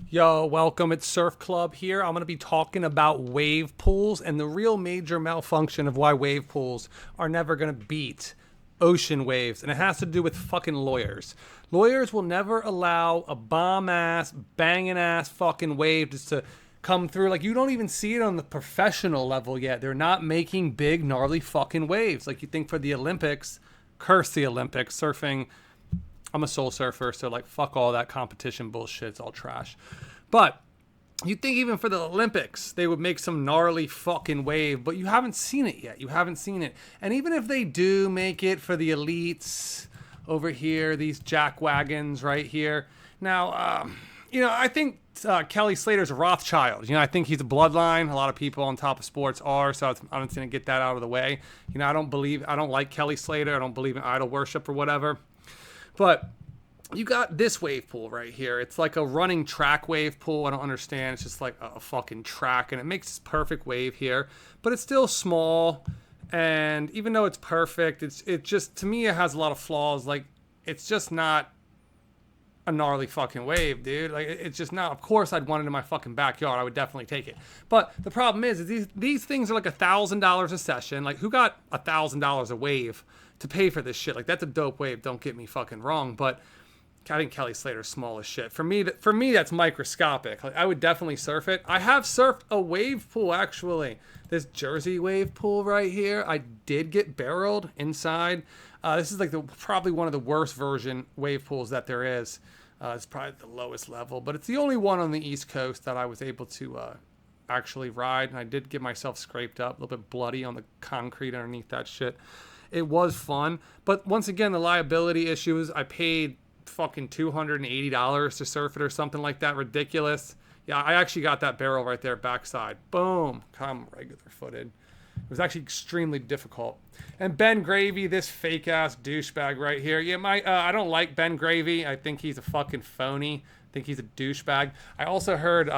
Yo, welcome. It's Surf Club here. I'm going to be talking about wave pools and the real major malfunction of why wave pools are never going to beat ocean waves. And it has to do with fucking lawyers. Lawyers will never allow a bomb ass, banging ass fucking wave just to come through. Like, you don't even see it on the professional level yet. They're not making big, gnarly fucking waves. Like, you think for the Olympics, curse the Olympics, surfing. I'm a soul surfer, so like fuck all that competition bullshit. It's all trash. But you think even for the Olympics, they would make some gnarly fucking wave, but you haven't seen it yet. You haven't seen it. And even if they do make it for the elites over here, these jack wagons right here. Now, I think Kelly Slater's a Rothschild. I think he's a bloodline. A lot of people on top of sports are, so I'm just going to get that out of the way. I don't like Kelly Slater. I don't believe in idol worship or whatever. But you got this wave pool right here. It's like a running track wave pool. I don't understand. It's just like a fucking track, and it makes this perfect wave here. But it's still small, and even though it's perfect, it just, to me, it has a lot of flaws. Like, it's just not a gnarly fucking wave, dude. Like, it's just not. Of course, I'd want it in my fucking backyard. I would definitely take it. But the problem is these things are like $1,000 a session. Like, who got $1,000 a wave to pay for this shit? Like, that's a dope wave. Don't get me fucking wrong, but I think Kelly Slater's small as shit. For me, that's microscopic. Like, I would definitely surf it. I have surfed a wave pool, actually. This Jersey wave pool right here. I did get barreled inside. This is like probably one of the worst version wave pools that there is. It's probably the lowest level, but it's the only one on the East Coast that I was able to actually ride. And I did get myself scraped up, a little bit bloody on the concrete underneath that shit. It was fun, but once again, the liability issues. I paid fucking $280 to surf it or something like that. Ridiculous. Yeah, I actually got that barrel right there backside. Boom. Come regular footed. It was actually extremely difficult. And Ben Gravy, this fake ass douchebag right here. Yeah, I don't like Ben Gravy. I think he's a fucking phony. I think he's a douchebag. I also heard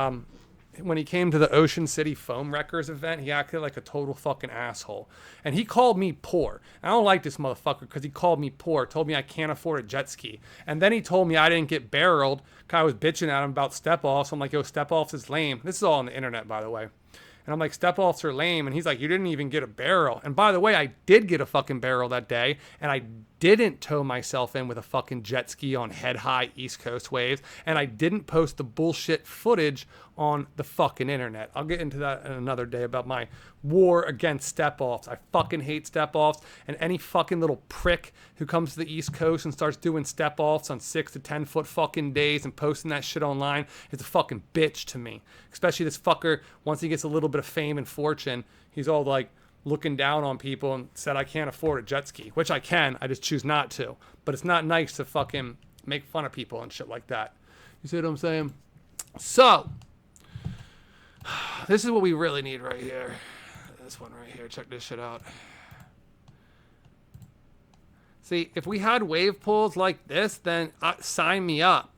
when he came to the Ocean City Foam Wreckers event, he acted like a total fucking asshole. And he called me poor. I don't like this motherfucker because he called me poor, told me I can't afford a jet ski. And then he told me I didn't get barreled because I was bitching at him about step-offs. I'm like, yo, step-offs is lame. This is all on the internet, by the way. And I'm like, step-offs are lame. And he's like, you didn't even get a barrel. And by the way, I did get a fucking barrel that day. And I didn't tow myself in with a fucking jet ski on head-high East Coast waves. And I didn't post the bullshit footage on the fucking internet. I'll get into that in another day about my war against step-offs. I fucking hate step-offs. And any fucking little prick who comes to the East Coast and starts doing step-offs on 6 to 10 foot fucking days and posting that shit online is a fucking bitch to me. Especially this fucker, once he gets a little bit of fame and fortune, he's all like looking down on people and said I can't afford a jet ski, which I can. I just choose not to. But it's not nice to fucking make fun of people and shit like that. You see what I'm saying? So, this is what we really need right here. This one right here. Check this shit out. See, if we had wave pools like this, then sign me up.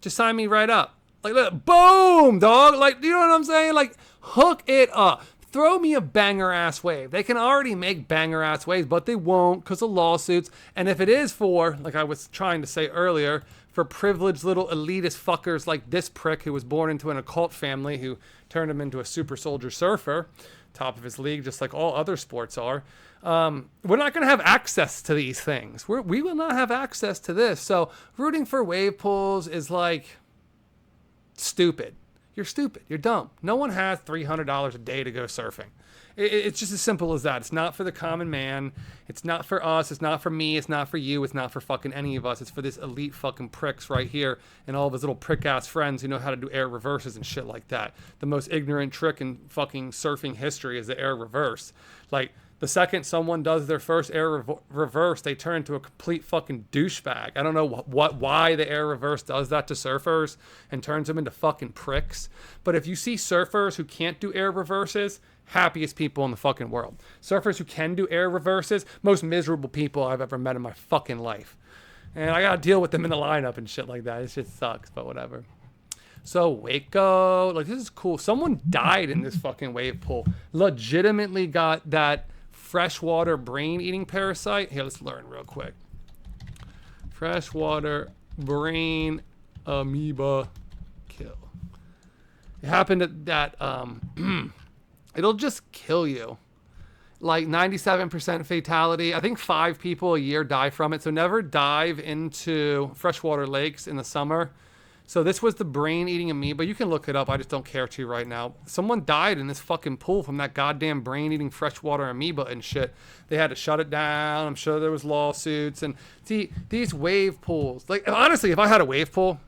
Just sign me right up. Like, look, boom, dog. Like, you know what I'm saying? Like, hook it up. Throw me a banger-ass wave. They can already make banger-ass waves, but they won't because of lawsuits. And if it is for, like I was trying to say earlier, for privileged little elitist fuckers like this prick who was born into an occult family who turned him into a super soldier surfer, top of his league, just like all other sports are, we're not going to have access to these things. We will not have access to this. So rooting for wave pools is like stupid. You're stupid. You're dumb. No one has $300 a day to go surfing. It's just as simple as that. It's not for the common man. It's not for us. It's not for me. It's not for you. It's not for fucking any of us. It's for this elite fucking pricks right here and all of his little prick-ass friends who know how to do air reverses and shit like that. The most ignorant trick in fucking surfing history is the air reverse. Like, the second someone does their first air reverse, they turn into a complete fucking douchebag. I don't know why the air reverse does that to surfers and turns them into fucking pricks. But if you see surfers who can't do air reverses, happiest people in the fucking world. Surfers who can do air reverses, most miserable people I've ever met in my fucking life. And I gotta deal with them in the lineup and shit like that. It just sucks, but whatever. So Waco, like, this is cool. Someone died in this fucking wave pool. Legitimately got that freshwater brain-eating parasite. Here, let's learn real quick. Freshwater brain amoeba kill. It happened that it'll just kill you. Like 97% fatality. I think 5 people a year die from it. So never dive into freshwater lakes in the summer. So this was the brain-eating amoeba. You can look it up. I just don't care to right now. Someone died in this fucking pool from that goddamn brain-eating freshwater amoeba and shit. They had to shut it down. I'm sure there was lawsuits. And see, these wave pools. Like, honestly, if I had a wave pool,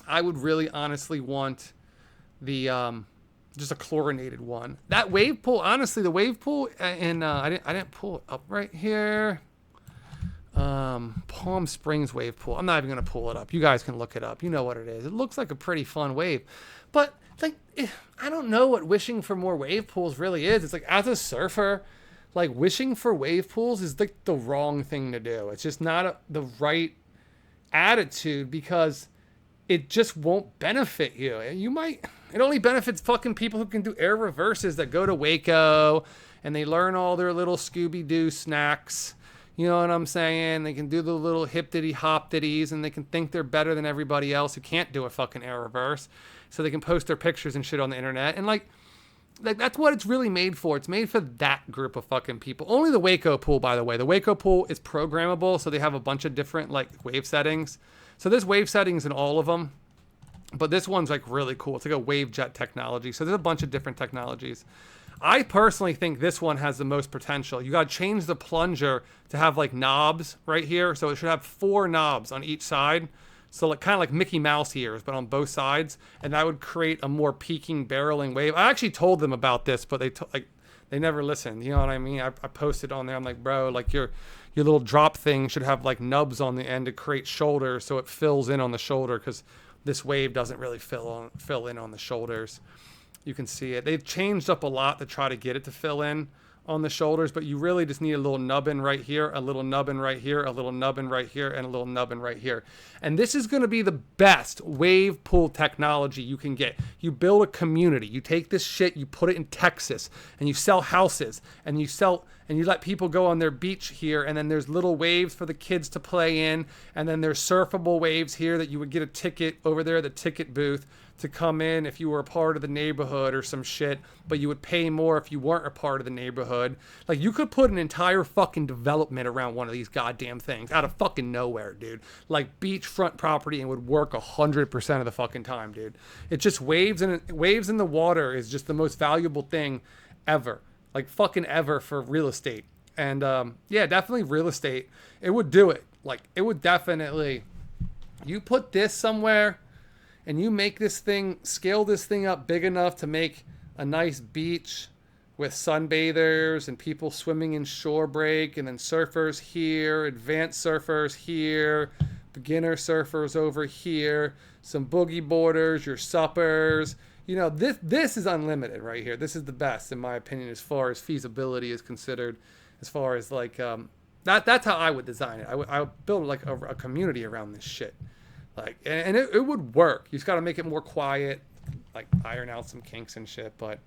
I would really honestly want the just a chlorinated one. That wave pool, honestly, the wave pool, and I didn't pull it up right here. Palm Springs wave pool. I'm not even gonna pull it up. You guys can look it up. You know what it is. It looks like a pretty fun wave, but like I don't know what wishing for more wave pools really is. It's like, as a surfer, like wishing for wave pools is like the wrong thing to do. It's just not the right attitude, because it just won't benefit you. It only benefits fucking people who can do air reverses, that go to Waco and they learn all their little Scooby-Doo snacks. You know what I'm saying? They can do the little hip-diddy hop-diddies, and they can think they're better than everybody else who can't do a fucking air reverse. So they can post their pictures and shit on the internet. And like that's what it's really made for. It's made for that group of fucking people. Only the Waco pool, by the way. The Waco pool is programmable, so they have a bunch of different like wave settings. So there's wave settings in all of them, but this one's like really cool. It's like a wave jet technology. So there's a bunch of different technologies. I personally think this one has the most potential. You got to change the plunger to have like knobs right here. So it should have 4 knobs on each side. So like kind of like Mickey Mouse ears, but on both sides. And that would create a more peaking, barreling wave. I actually told them about this, but they never listened. You know what I mean? I posted on there. I'm like, bro, like your little drop thing should have like nubs on the end to create shoulders, so it fills in on the shoulder, because this wave doesn't really fill in on the shoulders. You can see it. They've changed up a lot to try to get it to fill in on the shoulders, but you really just need a little nubbin right here, a little nubbin right here, a little nubbin right here, and a little nubbin right here. And this is going to be the best wave pool technology you can get. You build a community. You take this shit, you put it in Texas, and you sell houses, and you let people go on their beach here, and then there's little waves for the kids to play in, and then there's surfable waves here that you would get a ticket over there at the ticket booth to come in if you were a part of the neighborhood or some shit, but you would pay more if you weren't a part of the neighborhood. Like, you could put an entire fucking development around one of these goddamn things out of fucking nowhere, dude. Like beachfront property, and would work 100% of the fucking time, dude. It's just waves in the water is just the most valuable thing ever. Like fucking ever for real estate. And yeah, definitely real estate. It would do it. Like, it would definitely, you put this somewhere and you make this thing, scale this thing up big enough to make a nice beach with sunbathers and people swimming in shore break, and then surfers here, advanced surfers here, beginner surfers over here, some boogie boarders, your suppers. You know, this is unlimited right here. This is the best, in my opinion, as far as feasibility is considered, as far as like, that's how I would design it. I would build like a community around this shit. Like, and it would work. You just got to make it more quiet, like iron out some kinks and shit. But,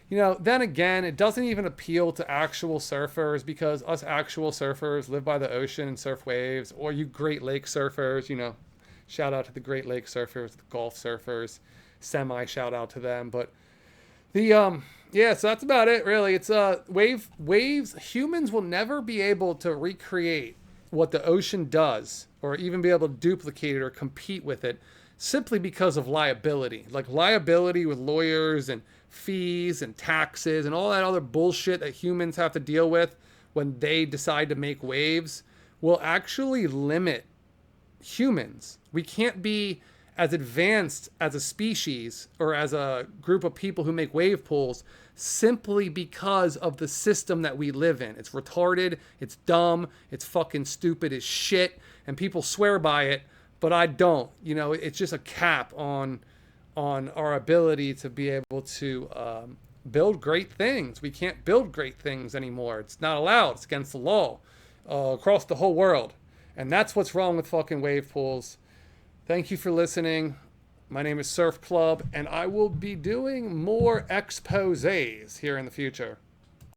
you know, then again, it doesn't even appeal to actual surfers, because us actual surfers live by the ocean and surf waves, or you Great Lake surfers, you know, shout out to the Great Lake surfers, the Gulf surfers, semi shout out to them. But the, yeah, so that's about it, really. It's, waves, humans will never be able to recreate what the ocean does, or even be able to duplicate it or compete with it, simply because of liability. Like liability with lawyers and fees and taxes and all that other bullshit that humans have to deal with when they decide to make waves will actually limit humans. We can't be as advanced as a species or as a group of people who make wave pools simply because of the system that we live in. It's retarded, it's dumb, it's fucking stupid as shit, and people swear by it, but I don't. You know, it's just a cap on our ability to be able to build great things. We can't build great things anymore. It's not allowed. It's against the law across the whole world. And that's what's wrong with fucking wave pools. Thank you for listening. My name is Surf Club, and I will be doing more exposés here in the future.